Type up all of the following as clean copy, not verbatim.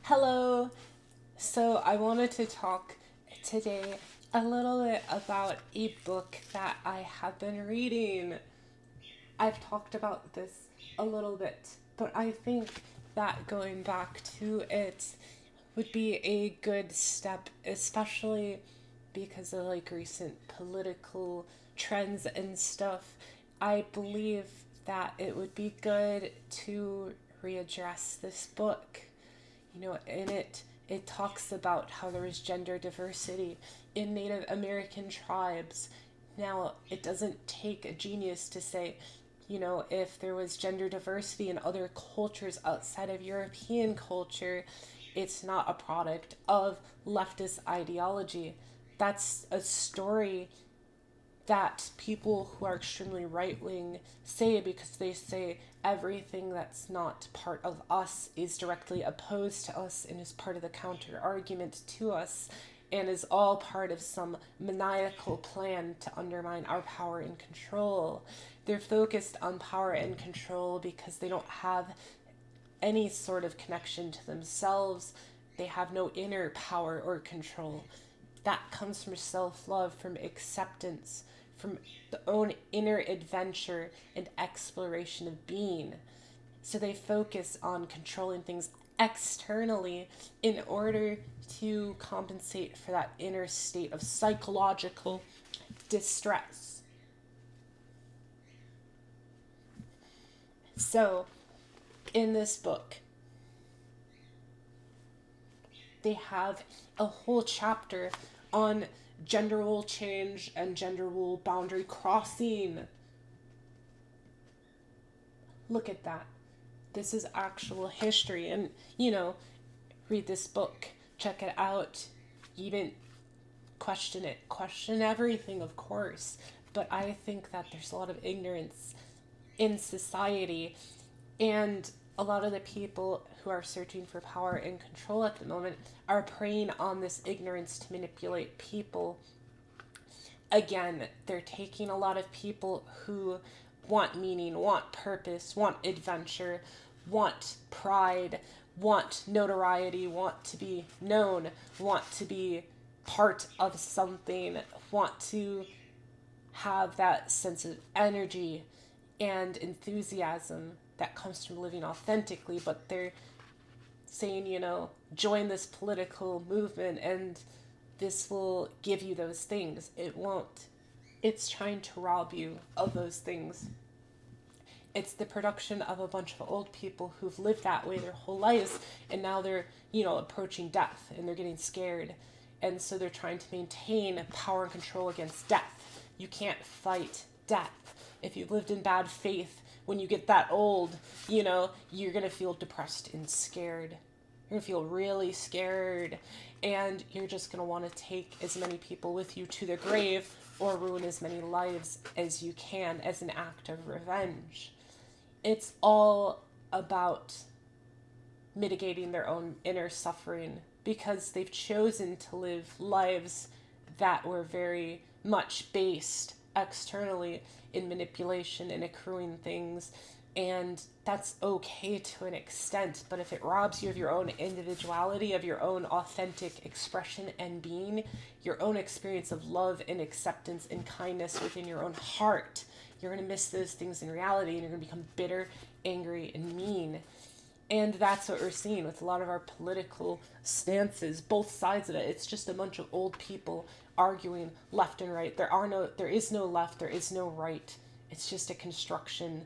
Hello. So I wanted to talk today a little bit about a book that I have been reading. I've talked about this a little bit, but I think that going back to it would be a good step, especially because of like recent political trends and stuff. I believe that it would be good to readdress this book. In it talks about how there is gender diversity in Native American tribes. Now, it doesn't take a genius to say, if there was gender diversity in other cultures outside of European culture, it's not a product of leftist ideology. That's a story that people who are extremely right wing say, because they say everything that's not part of us is directly opposed to us and is part of the counter argument to us and is all part of some maniacal plan to undermine our power and control. They're focused on power and control because they don't have any sort of connection to themselves. They have no inner power or control. That comes from self love, from acceptance, from the own inner adventure and exploration of being. So they focus on controlling things externally in order to compensate for that inner state of psychological distress. So, in this book, they have a whole chapter on gender role change and gender role boundary crossing. Look at that. This is actual history. And, read this book, check it out, even question it. Question everything, of course. But I think that there's a lot of ignorance in society, and a lot of the people who are searching for power and control at the moment are preying on this ignorance to manipulate people. Again, they're taking a lot of people who want meaning, want purpose, want adventure, want pride, want notoriety, want to be known, want to be part of something, want to have that sense of energy and enthusiasm that comes from living authentically, but they're saying, join this political movement and this will give you those things. It won't. It's trying to rob you of those things. It's the production of a bunch of old people who've lived that way their whole lives, and now they're, approaching death and they're getting scared. And so they're trying to maintain power and control against death. You can't fight death. If you've lived in bad faith, when you get that old, you're going to feel depressed and scared. You're going to feel really scared. And you're just going to want to take as many people with you to the grave or ruin as many lives as you can as an act of revenge. It's all about mitigating their own inner suffering because they've chosen to live lives that were very much based externally in manipulation and accruing things, and that's okay to an extent, but if it robs you of your own individuality, of your own authentic expression and being, your own experience of love and acceptance and kindness within your own heart, you're going to miss those things in reality and you're going to become bitter, angry, and mean. And that's what we're seeing with a lot of our political stances, both sides of it. It's just a bunch of old people arguing left and right. There is no left, there is no right. It's just a construction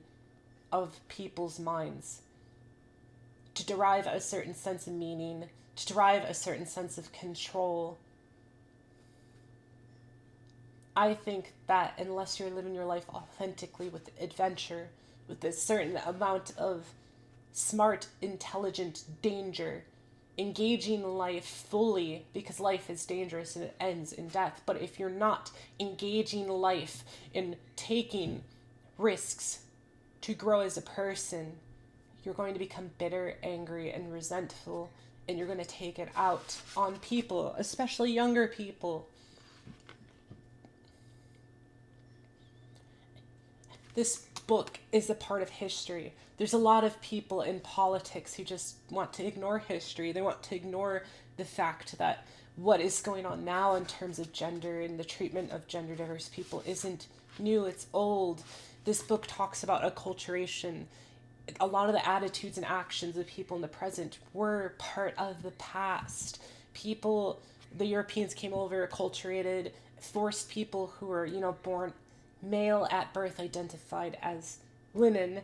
of people's minds to derive a certain sense of meaning, to derive a certain sense of control. I think that unless you're living your life authentically with adventure, with a certain amount of smart, intelligent danger, engaging life fully, because life is dangerous and it ends in death. But if you're not engaging life in taking risks to grow as a person, you're going to become bitter, angry, and resentful, and you're going to take it out on people, especially younger people. This book is a part of history. There's a lot of people in politics who just want to ignore history. They want to ignore the fact that what is going on now in terms of gender and the treatment of gender diverse people isn't new, it's old. This book talks about acculturation. A lot of the attitudes and actions of people in the present were part of the past. People, the Europeans came over, acculturated, forced people who were, born male at birth, identified as women,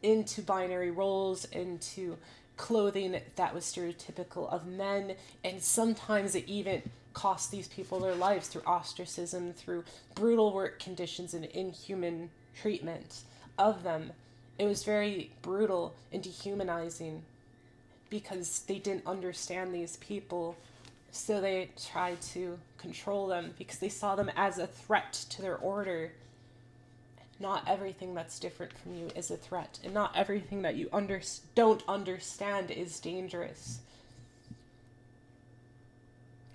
into binary roles, into clothing that was stereotypical of men, and sometimes it even cost these people their lives through ostracism, through brutal work conditions and inhuman treatment of them. It was very brutal and dehumanizing because they didn't understand these people, so they tried to control them because they saw them as a threat to their order. Not everything that's different from you is a threat, and not everything that you don't understand is dangerous.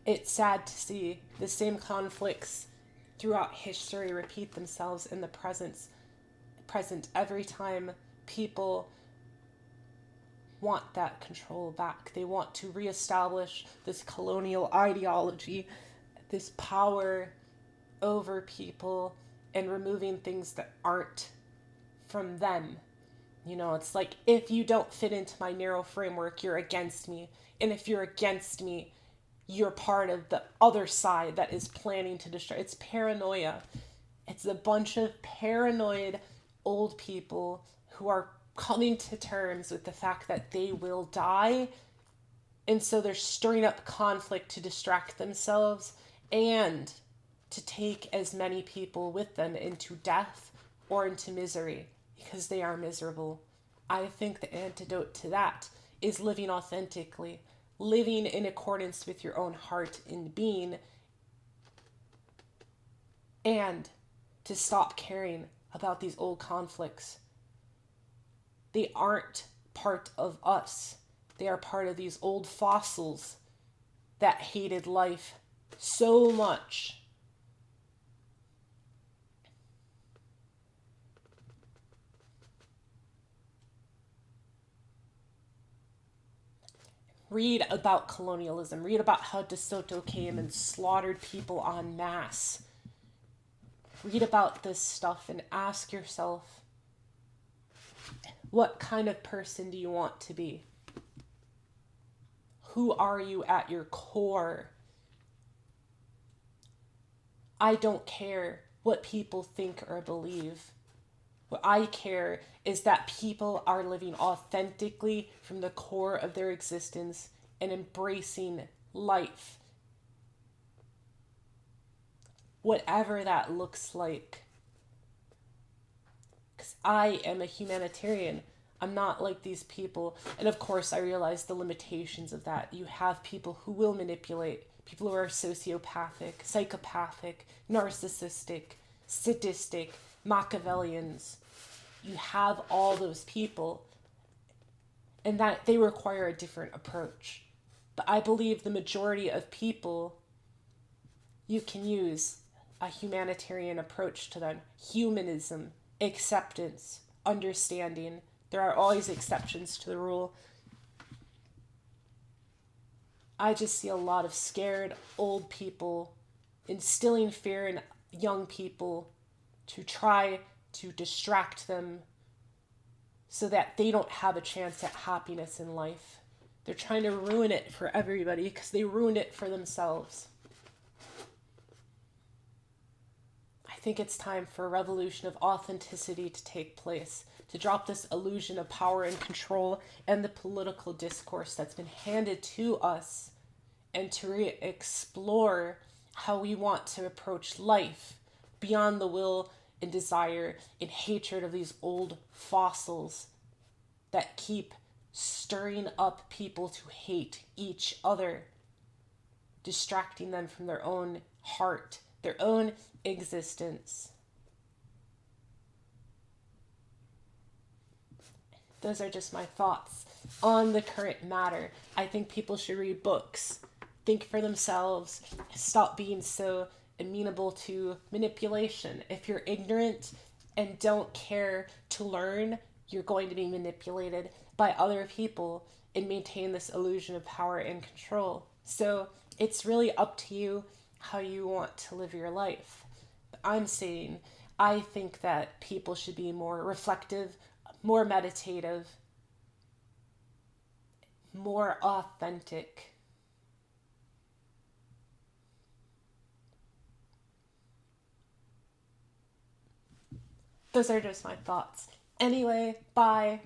It's sad to see the same conflicts throughout history repeat themselves in the present every time people want that control back. They want to reestablish this colonial ideology, this power over people, and removing things that aren't from them. It's like, if you don't fit into my narrow framework, you're against me. And if you're against me, you're part of the other side that is planning to destroy. It's paranoia. It's a bunch of paranoid old people who are coming to terms with the fact that they will die. And so they're stirring up conflict to distract themselves and to take as many people with them into death or into misery because they are miserable. I think the antidote to that is living authentically, living in accordance with your own heart and being, and to stop caring about these old conflicts. They aren't part of us. They are part of these old fossils that hated life so much. Read about colonialism. Read about how DeSoto came and slaughtered people en masse. Read about this stuff and ask yourself, what kind of person do you want to be? Who are you at your core? I don't care what people think or believe. What I care is that people are living authentically from the core of their existence and embracing life. Whatever that looks like. Because I am a humanitarian. I'm not like these people. And of course, I realize the limitations of that. You have people who will manipulate, people who are sociopathic, psychopathic, narcissistic, sadistic, Machiavellians. You have all those people, and that they require a different approach. But I believe the majority of people, you can use a humanitarian approach to them. Humanism, acceptance, understanding. There are always exceptions to the rule. I just see a lot of scared old people instilling fear in young people to try to distract them so that they don't have a chance at happiness in life. They're trying to ruin it for everybody because they ruined it for themselves. I think it's time for a revolution of authenticity to take place, to drop this illusion of power and control and the political discourse that's been handed to us, and to re-explore how we want to approach life beyond the will and desire and hatred of these old fossils that keep stirring up people to hate each other, distracting them from their own heart, their own existence. Those are just my thoughts on the current matter. I think people should read books, think for themselves, stop being so amenable to manipulation. If you're ignorant and don't care to learn, you're going to be manipulated by other people and maintain this illusion of power and control. So it's really up to you how you want to live your life. I'm saying I think that people should be more reflective, more meditative, more authentic. Those are just my thoughts. Anyway, bye.